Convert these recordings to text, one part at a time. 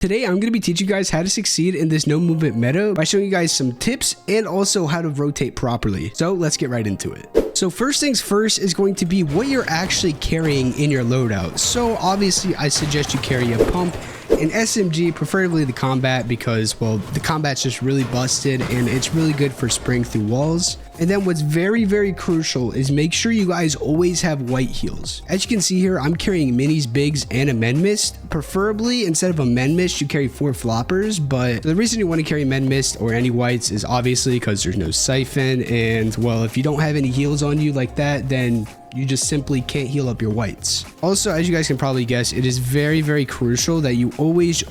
Today, I'm going to be teaching you guys how to succeed in this no movement meta by showing you guys some tips and also how to rotate properly. So let's get right into it. So first things first is going to be what you're actually carrying in your loadout. So obviously, I suggest you carry a pump, an SMG, preferably the combat because, well, the combat's just really busted and it's really good for spraying through walls. And then what's very, very crucial is make sure you guys always have white heals. As you can see here, I'm carrying minis, bigs, and a men mist. Preferably, instead of a men mist, you carry 4 floppers. But the reason you want to carry men mist or any whites is obviously because there's no siphon. And, well, if you don't have any heals on you like that, then you just simply can't heal up your whites. Also, as you guys can probably guess, it is very, very crucial that you always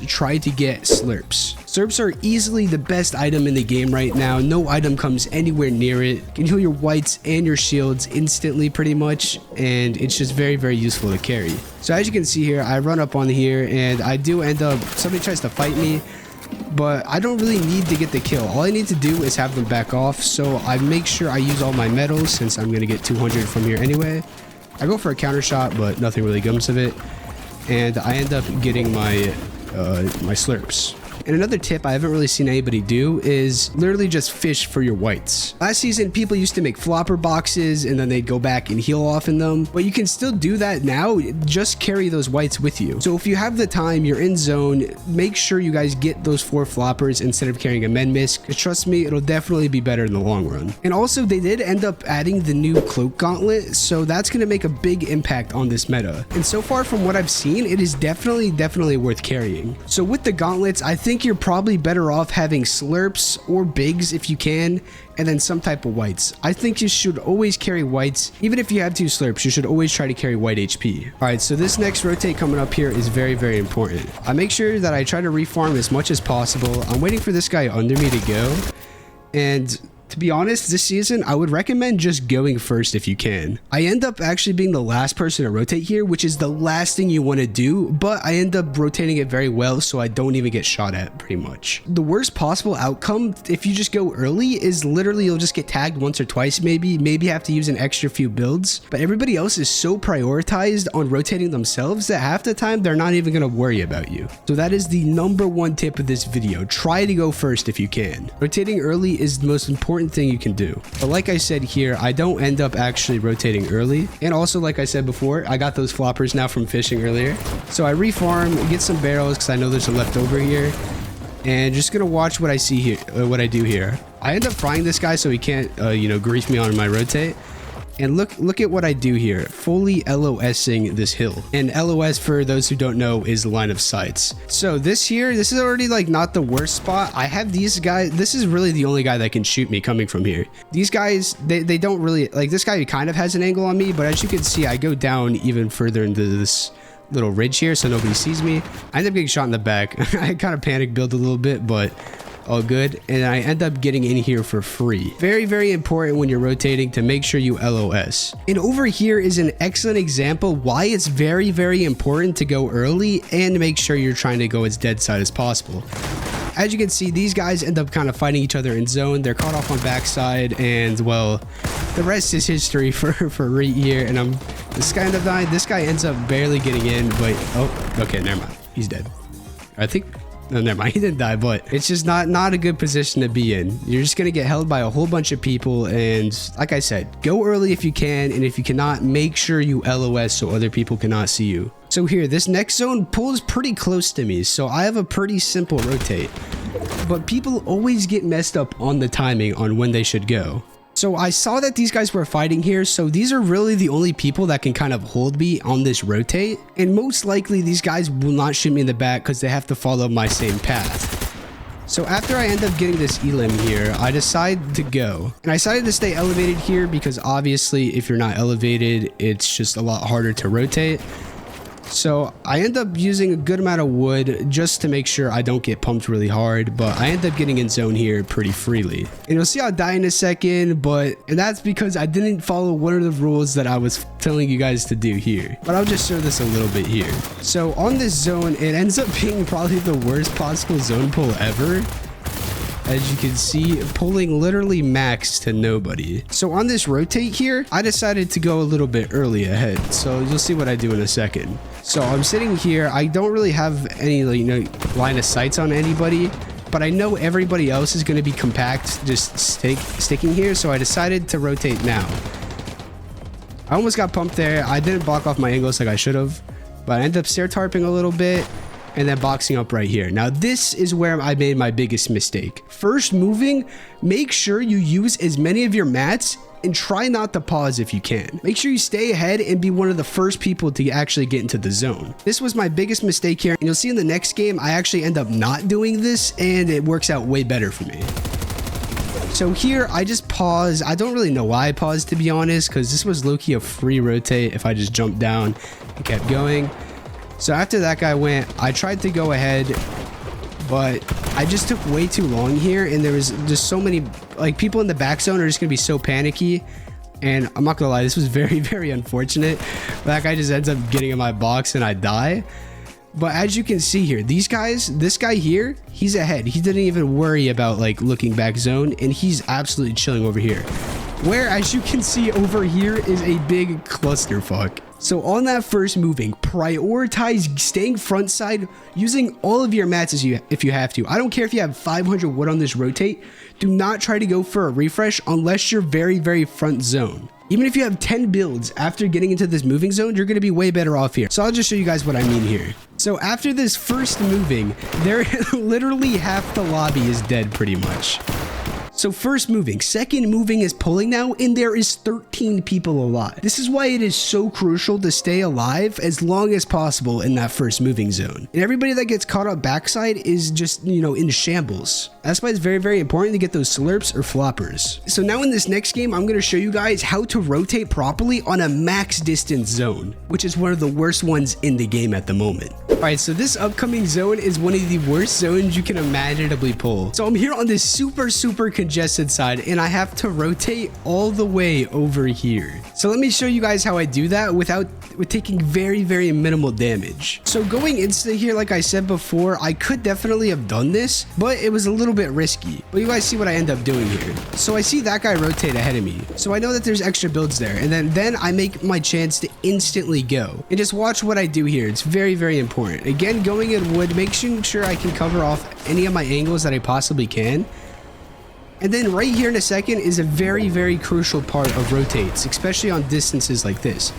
try to get slurps. Slurps are easily the best item in the game right now. No item comes anywhere near it. You can heal your whites and your shields instantly pretty much, and it's just very, very useful to carry. So as you can see here, I run up on here and I do end up, somebody tries to fight me, but I don't really need to get the kill. All I need to do is have them back off, so I make sure I use all my medals since I'm going to get 200 from here anyway. I go for a counter shot, but nothing really comes of it, and I end up getting my my slurps. And another tip I haven't really seen anybody do is literally just fish for your whites. Last season, people used to make flopper boxes and then they'd go back and heal off in them. But you can still do that now. Just carry those whites with you. So if you have the time, you're in zone, make sure you guys get those 4 floppers instead of carrying a men mist. Because trust me, it'll definitely be better in the long run. And also, they did end up adding the new cloak gauntlet. So that's going to make a big impact on this meta. And so far from what I've seen, it is definitely worth carrying. So with the gauntlets, I think you're probably better off having slurps or bigs if you can, and then some type of whites. I think you should always carry whites. Even if you have 2 slurps, you should always try to carry white HP. All right, so this next rotate coming up here is very, very important. I make sure that I try to reform as much as possible. I'm waiting for this guy under me to go, and to be honest, this season, I would recommend just going first if you can. I end up actually being the last person to rotate here, which is the last thing you want to do, but I end up rotating it very well, so I don't even get shot at pretty much. The worst possible outcome, if you just go early, is literally you'll just get tagged once or twice maybe have to use an extra few builds, but everybody else is so prioritized on rotating themselves that half the time they're not even going to worry about you. So that is the #1 tip of this video. Try to go first if you can. Rotating early is the most important thing you can do. But like I said here, I don't end up actually rotating early. And also, like I said before, I got those floppers now from fishing earlier. So I reform, get some barrels because I know there's a leftover here. And just gonna watch what I see here, what I do here. I end up frying this guy so he can't, grease me on my rotate. And look at what I do here, fully LOSing this hill. And LOS, for those who don't know, is line of sights. So this is already like not the worst spot. I have these guys, this is really the only guy that can shoot me coming from here. These guys, they don't really, like this guy kind of has an angle on me, but as you can see, I go down even further into this little ridge here so nobody sees me. I end up getting shot in the back. I kind of panic build a little bit, but all good, and I end up getting in here for free. Very, very important when you're rotating to make sure you LOS. And over here is an excellent example why it's very, very important to go early and make sure you're trying to go as dead side as possible. As you can see, these guys end up kind of fighting each other in zone. They're caught off on backside, and well, the rest is history for right here. And this guy ended up dying. This guy ends up barely getting in, but oh, okay, never mind. He's dead. I think. No, never mind, he didn't die, but it's just not a good position to be in. You're just gonna get held by a whole bunch of people, and like I said, go early if you can, and if you cannot, make sure you LOS so other people cannot see you. So here, this next zone pulls pretty close to me, so I have a pretty simple rotate, but people always get messed up on the timing on when they should go. So I saw that these guys were fighting here, so these are really the only people that can kind of hold me on this rotate. And most likely these guys will not shoot me in the back because they have to follow my same path. So after I end up getting this elim here, I decide to go. And I decided to stay elevated here because obviously if you're not elevated, it's just a lot harder to rotate. So I end up using a good amount of wood just to make sure I don't get pumped really hard, but I end up getting in zone here pretty freely. And you'll see I'll die in a second, and that's because I didn't follow one of the rules that I was telling you guys to do here. But I'll just show this a little bit here. So on this zone, it ends up being probably the worst possible zone pull ever. as you can see, pulling literally max to nobody. So on this rotate here, I decided to go a little bit early ahead. So you'll see what I do in a second. So I'm sitting here. I don't really have any line of sights on anybody, but I know everybody else is going to be compact, just sticking here. So I decided to rotate now. I almost got pumped there. I didn't block off my angles like I should have, but I ended up stair tarping a little bit and then boxing up right here. Now this is where I made my biggest mistake. First moving, make sure you use as many of your mats and try not to pause if you can. Make sure you stay ahead and be one of the first people to actually get into the zone. This was my biggest mistake here, and you'll see in the next game I actually end up not doing this and it works out way better for me. So here I just paused. I don't really know why I paused, to be honest, because this was low-key a free rotate if I just jumped down and kept going. So after that guy went, I tried to go ahead, but I just took way too long here, and there was just so many people in the back zone are just gonna be so panicky. And I'm not gonna lie, this was very, very unfortunate. That guy just ends up getting in my box and I die. But as you can see here, these guys, this guy here, he's ahead. He didn't even worry about looking back zone, and he's absolutely chilling over here. Where, as you can see over here, is a big clusterfuck. So on that first moving, prioritize staying front side, using all of your mats if you have to. I don't care if you have 500 wood on this rotate. Do not try to go for a refresh unless you're very, very front zone. Even if you have 10 builds after getting into this moving zone, you're going to be way better off here. So I'll just show you guys what I mean here. So after this first moving, there literally half the lobby is dead pretty much. So first moving, second moving is pulling now, and there is 13 people alive. This is why it is so crucial to stay alive as long as possible in that first moving zone. And everybody that gets caught up backside is just, in shambles. That's why it's very, very important to get those slurps or floppers. So now in this next game, I'm going to show you guys how to rotate properly on a max distance zone, which is one of the worst ones in the game at the moment. Alright, so this upcoming zone is one of the worst zones you can imaginably pull. So I'm here on this super, super congested side, and I have to rotate all the way over here. So let me show you guys how I do that with taking very, very minimal damage. So going insta here, like I said before, I could definitely have done this, but it was a little bit risky. But you guys see what I end up doing here. So I see that guy rotate ahead of me. So I know that there's extra builds there, and then I make my chance to instantly go. And just watch what I do here. It's very, very important. Again, going in wood, making sure I can cover off any of my angles that I possibly can. And then right here in a second is a very, very crucial part of rotates, especially on distances like this.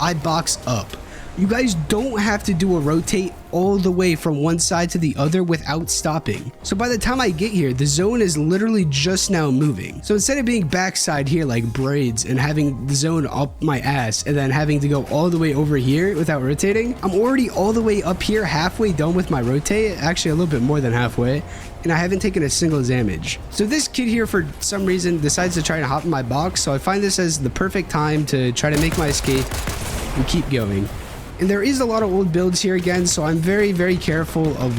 I box up. You guys don't have to do a rotate all the way from one side to the other without stopping. So by the time I get here, the zone is literally just now moving. So instead of being backside here like braids and having the zone up my ass and then having to go all the way over here without rotating, I'm already all the way up here, halfway done with my rotate, actually a little bit more than halfway, and I haven't taken a single damage. So this kid here for some reason decides to try to hop in my box, so I find this as the perfect time to try to make my escape and keep going. And there is a lot of old builds here again, so I'm very, very careful of,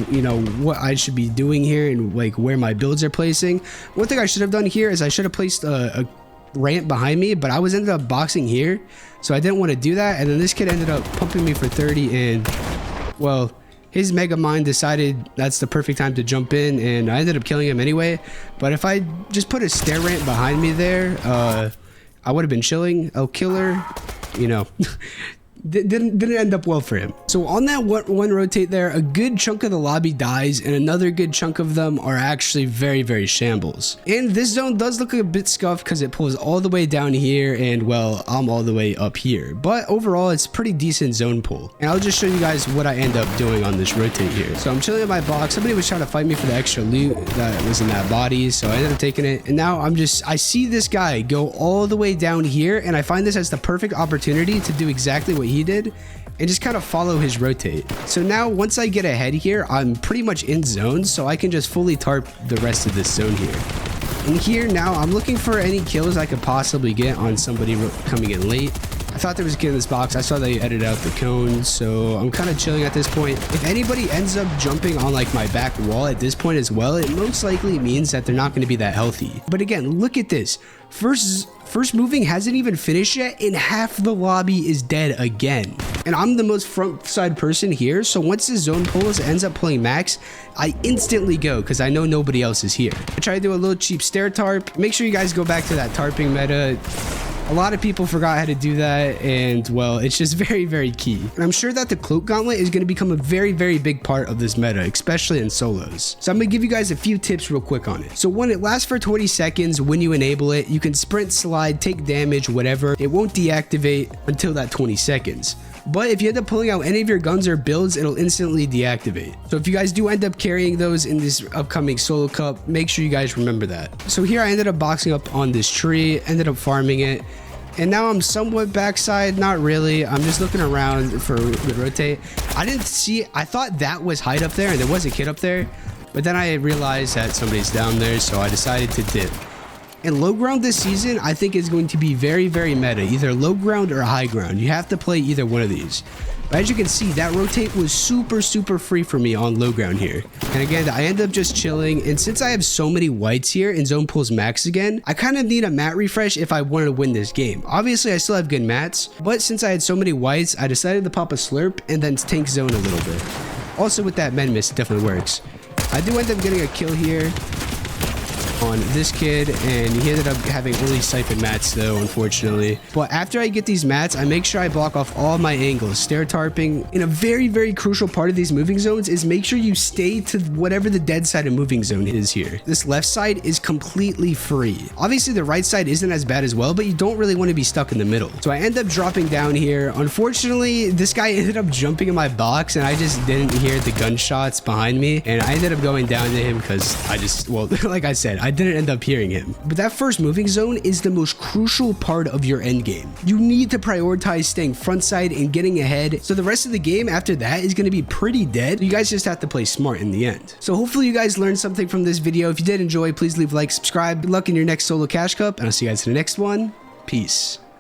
what I should be doing here and where my builds are placing. One thing I should have done here is I should have placed a ramp behind me, but I ended up boxing here, so I didn't want to do that. And then this kid ended up pumping me for 30, and well, his Mega Mind decided that's the perfect time to jump in, and I ended up killing him anyway. But if I just put a stair ramp behind me there, I would have been chilling. Oh, killer, didn't end up well for him. So on that one rotate there, a good chunk of the lobby dies, and another good chunk of them are actually very, very shambles. And this zone does look a bit scuffed because it pulls all the way down here, and well, I'm all the way up here. But overall, it's pretty decent zone pull. And I'll just show you guys what I end up doing on this rotate here. So I'm chilling in my box. Somebody was trying to fight me for the extra loot that was in that body, so I ended up taking it. And now I see this guy go all the way down here, and I find this as the perfect opportunity to do exactly what he did and just kind of follow his rotate. So now once I get ahead here, I'm pretty much in zone, so I can just fully tarp the rest of this zone here. And here now I'm looking for any kills I could possibly get on somebody coming in late. I thought there was a kid in this box. I saw they edited out the cones, so I'm kind of chilling at this point. If anybody ends up jumping on like my back wall at this point as well, it most likely means that they're not going to be that healthy. But again, look at this. First moving hasn't even finished yet, and half the lobby is dead again. And I'm the most front side person here, so once the zone pulls ends up pulling max, I instantly go because I know nobody else is here. I try to do a little cheap stair tarp. Make sure you guys go back to that tarping meta. A lot of people forgot how to do that, and well, it's just very, very key. And I'm sure that the cloak gauntlet is going to become a very, very big part of this meta, especially in solos. So I'm going to give you guys a few tips real quick on it. So one, it lasts for 20 seconds when you enable it. You can sprint, slide, take damage, whatever. It won't deactivate until that 20 seconds. But if you end up pulling out any of your guns or builds, it'll instantly deactivate. So if you guys do end up carrying those in this upcoming solo cup, make sure you guys remember that. So here I ended up boxing up on this tree, ended up farming it. And now I'm somewhat backside, not really. I'm just looking around for the rotate. I thought that was height up there and there was a kid up there. But then I realized that somebody's down there, so I decided to dip. And low ground this season, I think is going to be very, very meta, either low ground or high ground. You have to play either one of these. But as you can see, that rotate was super, super free for me on low ground here. And again, I end up just chilling. And since I have so many whites here and zone pulls max again, I kind of need a mat refresh if I wanted to win this game. Obviously, I still have good mats, but since I had so many whites, I decided to pop a slurp and then tank zone a little bit. Also with that men miss, it definitely works. I do end up getting a kill here on this kid, and he ended up having only siphon mats though, unfortunately. But after I get these mats, I make sure I block off all my angles, stair tarping. And a very, very crucial part of these moving zones is make sure you stay to whatever the dead side of moving zone is here. This left side is completely free. Obviously the right side isn't as bad as well, but you don't really want to be stuck in the middle. So I end up dropping down here. Unfortunately, this guy ended up jumping in my box and I just didn't hear the gunshots behind me, and I ended up going down to him because well, like I said, I didn't end up hearing him. But that first moving zone is the most crucial part of your end game. You need to prioritize staying front side and getting ahead. So the rest of the game after that is going to be pretty dead. You guys just have to play smart in the end. So hopefully you guys learned something from this video. If you did enjoy, please leave a like, subscribe. Good luck in your next solo cash cup, and I'll see you guys in the next one. Peace.